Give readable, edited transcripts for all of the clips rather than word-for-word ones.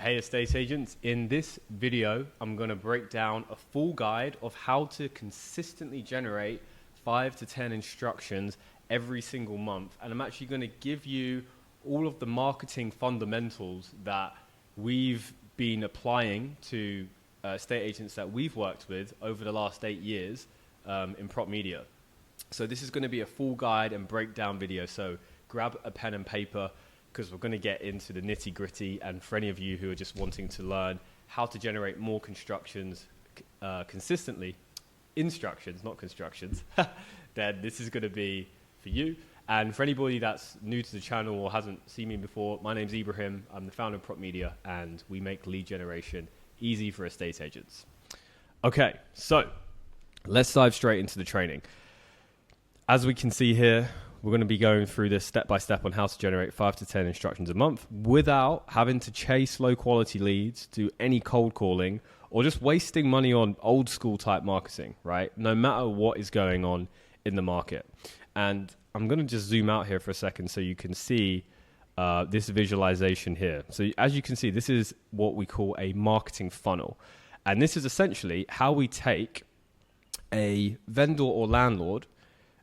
Hey estate agents, in this video I'm going to break down a full guide of how to consistently generate 5 to 10 instructions every single month, and I'm actually going to give you all of the marketing fundamentals that we've been applying to estate agents that we've worked with over the last 8 years in prop media. So this is going to be a full guide and breakdown video, so grab a pen and paper, because we're going to get into the nitty gritty. And for any of you who are just wanting to learn how to generate more constructions consistently, instructions, not constructions, then this is going to be for you. And for anybody that's new to the channel or hasn't seen me before, my name's Ibrahim. I'm the founder of Prop Media, and we make lead generation easy for estate agents. Okay, so let's dive straight into the training. As we can see here, we're going to be going through this step by step on how to generate 5 to 10 instructions a month without having to chase low quality leads, do any cold calling, or just wasting money on old school type marketing, right? No matter what is going on in the market. And I'm going to just zoom out here for a second so you can see this visualization here. So as you can see, this is what we call a marketing funnel. And this is essentially how we take a vendor or landlord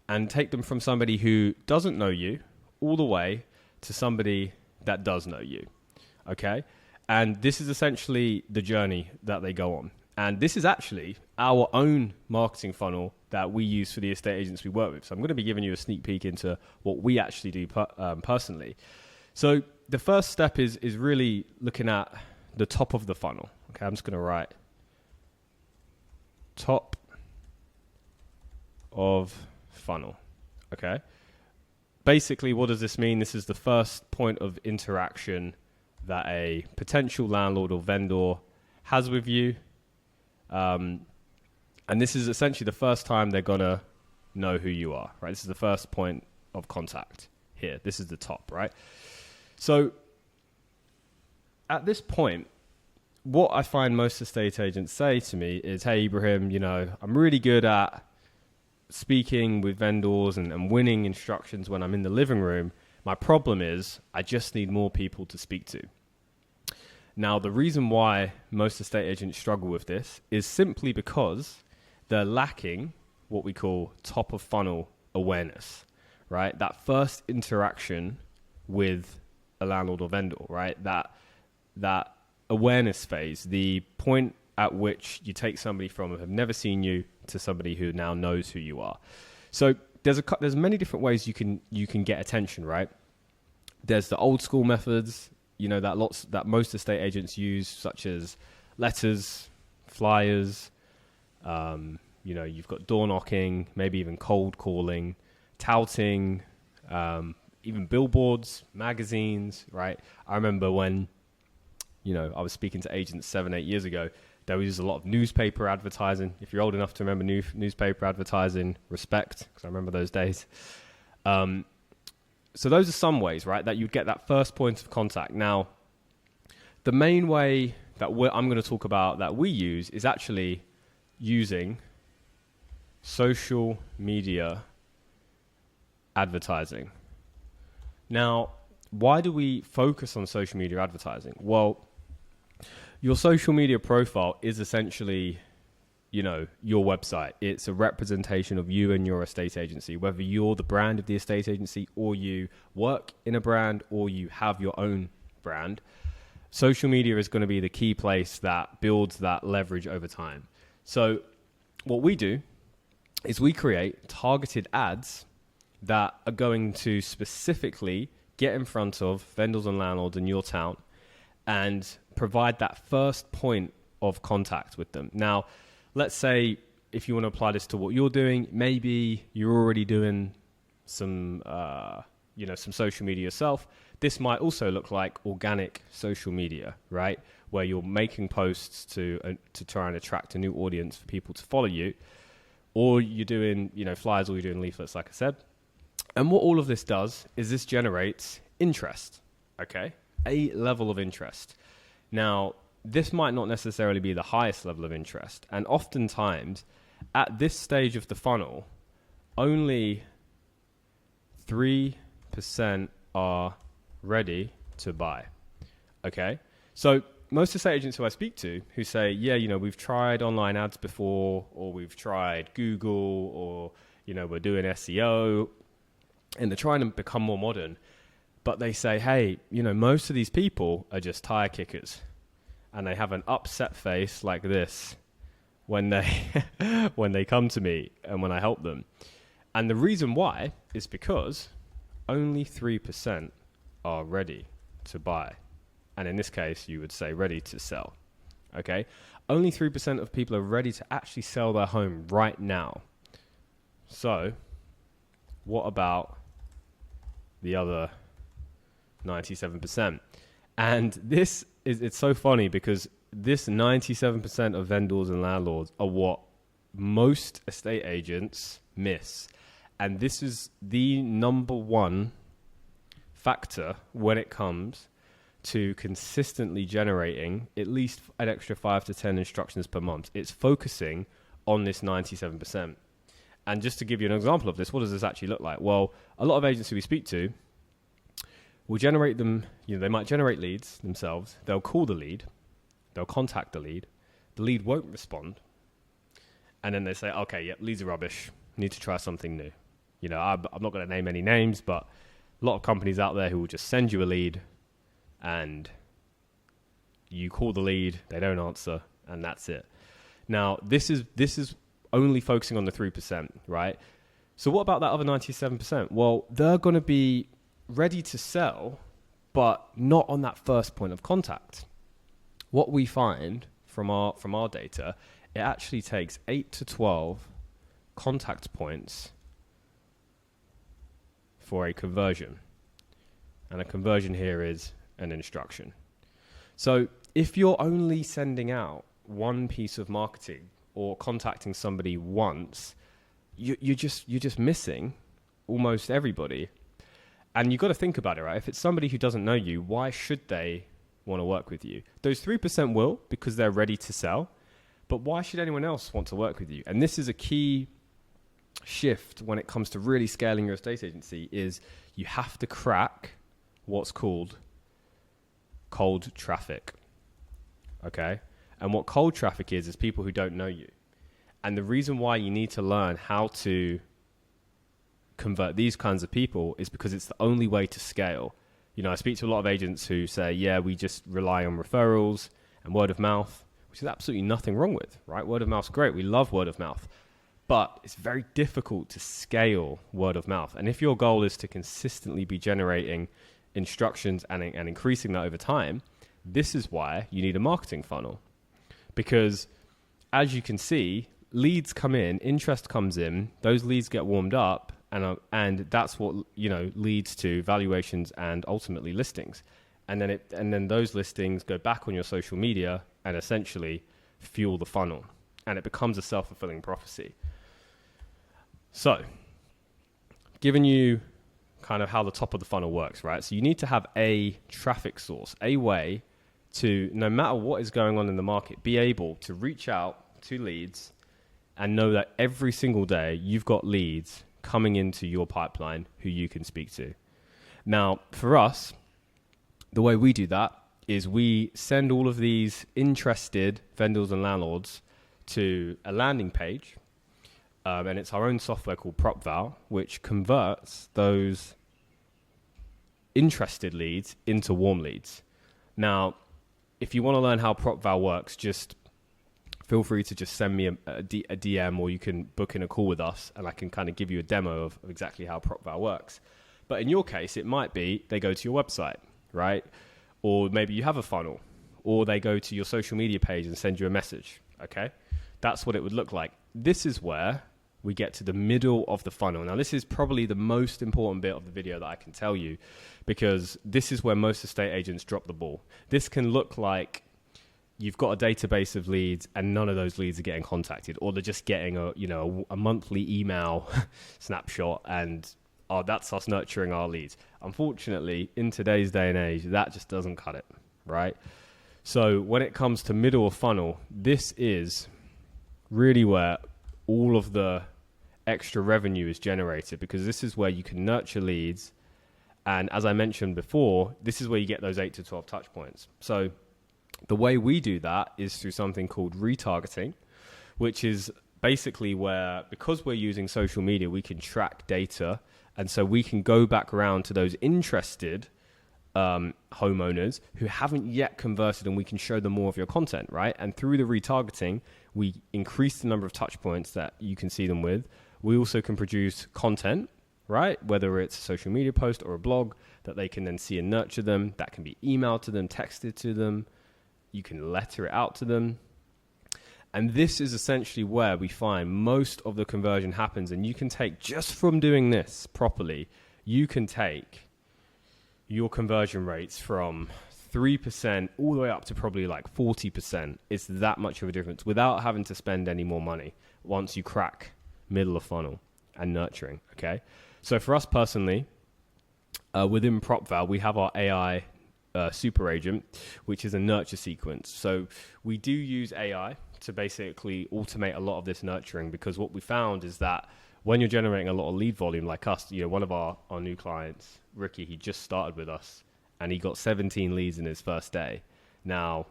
and take them from somebody who doesn't know you all the way to somebody that does know you, okay? And this is essentially the journey that they go on. And this is actually our own marketing funnel that we use for the estate agents we work with. So I'm going to be giving you a sneak peek into what we actually do personally. So the first step is really looking at the top of the funnel. Okay, I'm just going to write top of funnel. Okay. Basically, what does this mean? This is the first point of interaction that a potential landlord or vendor has with you. And this is essentially the first time they're going to know who you are, right? This is the first point of contact here. This is the top, right? So at this point, what I find most estate agents say to me is, hey, Ibrahim, I'm really good at speaking with vendors and winning instructions when I'm in the living room. My problem is I just need more people to speak to. Now, the reason why most estate agents struggle with this is simply because they're lacking what we call top of funnel awareness, right? That first interaction with a landlord or vendor, right? That awareness phase, the point at which you take somebody from who have never seen you to somebody who now knows who you are. So there's many different ways you can get attention, right? There's the old school methods, that most estate agents use, such as letters, flyers, you've got door knocking, maybe even cold calling, touting, even billboards, magazines, right? I remember when, I was speaking to agents 7-8 years ago, there was a lot of newspaper advertising. If you're old enough to remember newspaper advertising, respect, because I remember those days. So those are some ways, right, that you get that first point of contact. Now, the main way that I'm going to talk about that we use is actually using social media advertising. Now, why do we focus on social media advertising? Well, your social media profile is essentially, your website. It's a representation of you and your estate agency, whether you're the brand of the estate agency or you work in a brand or you have your own brand. Social media is going to be the key place that builds that leverage over time. So what we do is we create targeted ads that are going to specifically get in front of vendors and landlords in your town and provide that first point of contact with them. Now, let's say if you want to apply this to what you're doing, maybe you're already doing some social media yourself. This might also look like organic social media, right? Where you're making posts to try and attract a new audience for people to follow you, or you're doing, flyers, or you're doing leaflets, like I said. And what all of this does is this generates interest, okay? A level of interest. Now, this might not necessarily be the highest level of interest. And oftentimes, at this stage of the funnel, only 3% are ready to buy. Okay? So most estate agents who I speak to who say, yeah, we've tried online ads before, or we've tried Google, or, we're doing SEO, and they're trying to become more modern. But they say, hey, most of these people are just tire kickers, and they have an upset face like this when they come to me and when I help them. And the reason why is because only 3% are ready to buy. And in this case, you would say ready to sell. Okay? Only 3% of people are ready to actually sell their home right now. So, what about the other 97%? And it's so funny because this 97% of vendors and landlords are what most estate agents miss. And this is the number one factor when it comes to consistently generating at least an extra 5 to 10 instructions per month. It's focusing on this 97%. And just to give you an example of this, what does this actually look like? Well, a lot of agents who we speak to will generate them, they might generate leads themselves. They'll call the lead. They'll contact the lead. The lead won't respond. And then they say, okay, yep, leads are rubbish. Need to try something new. I'm not going to name any names, but a lot of companies out there who will just send you a lead and you call the lead, they don't answer, and that's it. Now, this is only focusing on the 3%, right? So what about that other 97%? Well, they're going to be ready to sell, but not on that first point of contact. What we find from our data, it actually takes 8 to 12 contact points for a conversion. And a conversion here is an instruction. So if you're only sending out one piece of marketing or contacting somebody once, you're just missing almost everybody. And you've got to think about it, right? If it's somebody who doesn't know you, why should they want to work with you? Those 3% will, because they're ready to sell. But why should anyone else want to work with you? And this is a key shift when it comes to really scaling your estate agency, is you have to crack what's called cold traffic. Okay? And what cold traffic is people who don't know you. And the reason why you need to learn how to convert these kinds of people is because it's the only way to scale. I speak to a lot of agents who say, yeah, we just rely on referrals and word of mouth, which is absolutely nothing wrong with, right? Word of mouth's great. We love word of mouth. But it's very difficult to scale word of mouth. And if your goal is to consistently be generating instructions and increasing that over time, this is why you need a marketing funnel. Because as you can see, leads come in, interest comes in, those leads get warmed up, and that's what leads to valuations and ultimately listings. And then those listings go back on your social media and essentially fuel the funnel. And it becomes a self-fulfilling prophecy. So, giving you kind of how the top of the funnel works, right? So you need to have a traffic source, a way to, no matter what is going on in the market, be able to reach out to leads and know that every single day you've got leads coming into your pipeline who you can speak to. Now, for us, the way we do that is we send all of these interested vendors and landlords to a landing page. And it's our own software called PropVal, which converts those interested leads into warm leads. Now, if you want to learn how PropVal works, just feel free to just send me a DM, or you can book in a call with us and I can kind of give you a demo of exactly how PropVal works. But in your case, it might be they go to your website, right? Or maybe you have a funnel, or they go to your social media page and send you a message, okay? That's what it would look like. This is where we get to the middle of the funnel. Now, this is probably the most important bit of the video that I can tell you, because this is where most estate agents drop the ball. This can look like you've got a database of leads and none of those leads are getting contacted, or they're just getting a monthly email snapshot and, oh, that's us nurturing our leads. Unfortunately, in today's day and age, that just doesn't cut it, right? So when it comes to middle of funnel, this is really where all of the extra revenue is generated, because this is where you can nurture leads. And as I mentioned before, this is where you get those 8 to 12 touch points. So The way we do that is through something called retargeting, which is basically where, because we're using social media, we can track data. And so we can go back around to those interested homeowners who haven't yet converted, and we can show them more of your content, right? And through the retargeting, we increase the number of touch points that you can see them with. We also can produce content, right? Whether it's a social media post or a blog that they can then see and nurture them. That can be emailed to them, texted to them. You can letter it out to them. And this is essentially where we find most of the conversion happens. And you can take, just from doing this properly, you can take your conversion rates from 3% all the way up to probably like 40%. It's that much of a difference without having to spend any more money once you crack middle of funnel and nurturing, okay? So for us personally, within PropVal, we have our AI super agent, which is a nurture sequence. So we do use AI to basically automate a lot of this nurturing, because what we found is that when you're generating a lot of lead volume like us, you know, one of our new clients, Ricky, he just started with us and he got 17 leads in his first day. Now,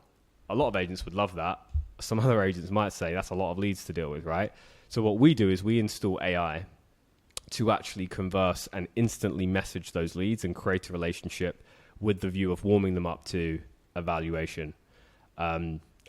a lot of agents would love that. Some other agents might say that's a lot of leads to deal with, right? So what we do is we install AI to actually converse and instantly message those leads and create a relationship with the view of warming them up to evaluation.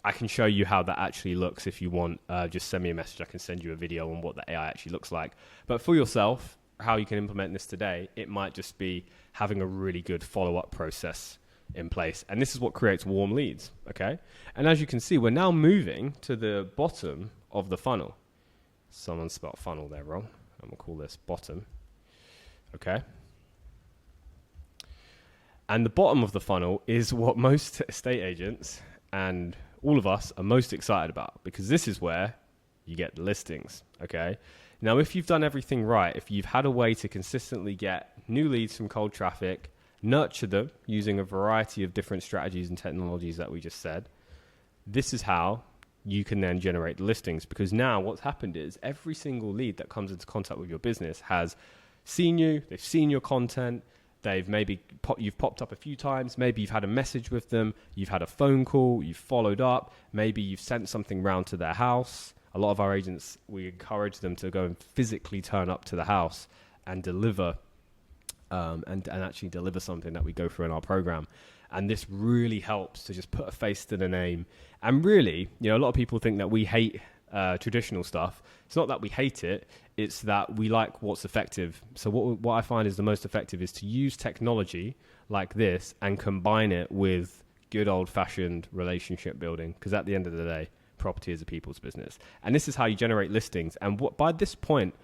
I can show you how that actually looks if you want. Just send me a message. I can send you a video on what the AI actually looks like. But for yourself, how you can implement this today, it might just be having a really good follow-up process in place. And this is what creates warm leads, okay? And as you can see, we're now moving to the bottom of the funnel. Someone spelled funnel there wrong. I'm going to call this bottom, okay? And the bottom of the funnel is what most estate agents and all of us are most excited about, because this is where you get the listings, okay? Now, if you've done everything right, if you've had a way to consistently get new leads from cold traffic, nurture them using a variety of different strategies and technologies that we just said, this is how you can then generate the listings. Because now what's happened is every single lead that comes into contact with your business has seen you, they've seen your content, they've maybe you've popped up a few times, maybe you've had a message with them, you've had a phone call, you've followed up, maybe you've sent something round to their house. A lot of our agents, we encourage them to go and physically turn up to the house and deliver, and actually deliver something that we go through in our program. And this really helps to just put a face to the name. And really, you know, a lot of people think that we hate traditional stuff. It's not that we hate it, it's that we like what's effective. So what I find is the most effective is to use technology like this and combine it with good old-fashioned relationship building, because at the end of the day, property is a people's business. And this is how you generate listings. And by this point,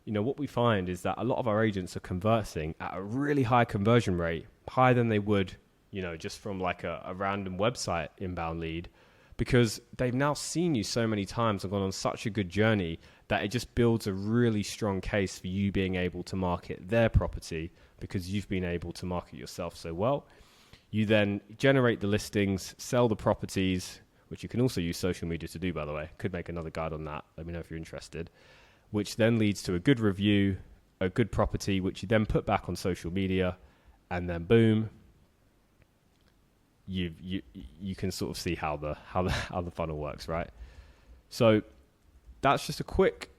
you know, what we find is that a lot of our agents are conversing at a really high conversion rate, higher than they would, you know, just from like a random website inbound lead, because they've now seen you so many times and gone on such a good journey that it just builds a really strong case for you being able to market their property, because you've been able to market yourself so well. You then generate the listings, sell the properties, which you can also use social media to do, by the way. Could make another guide on that. Let me know if you're interested. Which then leads to a good review, a good property, which you then put back on social media, and then boom, you can sort of see how the funnel works, right? So that's just a quick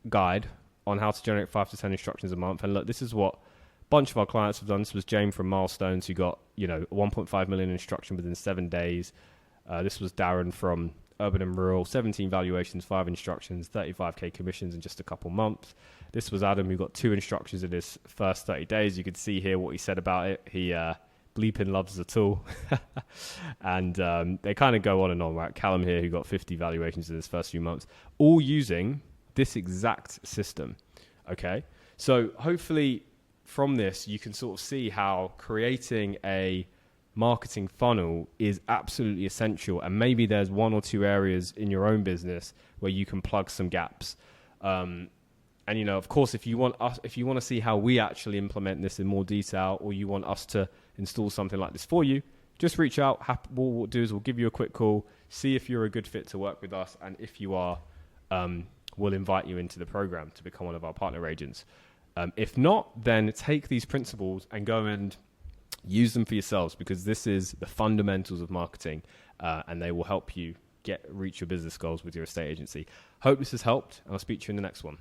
guide on how to generate 5 to 10 instructions a month. And look, this is what a bunch of our clients have done. This was James from Milestones, who got, you know, 1.5 million instruction within 7 days. This was Darren from Urban and Rural, 17 valuations, 5 instructions, 35k commissions in just a couple months. This was Adam, who got 2 instructions in his first 30 days. You could see here what he said about it. He bleeping loves the tool. And they kind of go on and on, right? Callum here, who got 50 valuations in his first few months, all using this exact system, okay? So hopefully from this, you can sort of see how creating a marketing funnel is absolutely essential, and maybe there's 1 or 2 areas in your own business where you can plug some gaps. And you know, of course, if you want to see how we actually implement this in more detail, or you want us to install something like this for you, just reach out. What we'll do is we'll give you a quick call, see if you're a good fit to work with us, and if you are, we'll invite you into the program to become one of our partner agents. If not, then take these principles and go and use them for yourselves, because this is the fundamentals of marketing, and they will help you reach your business goals with your estate agency. Hope this has helped, and I'll speak to you in the next one.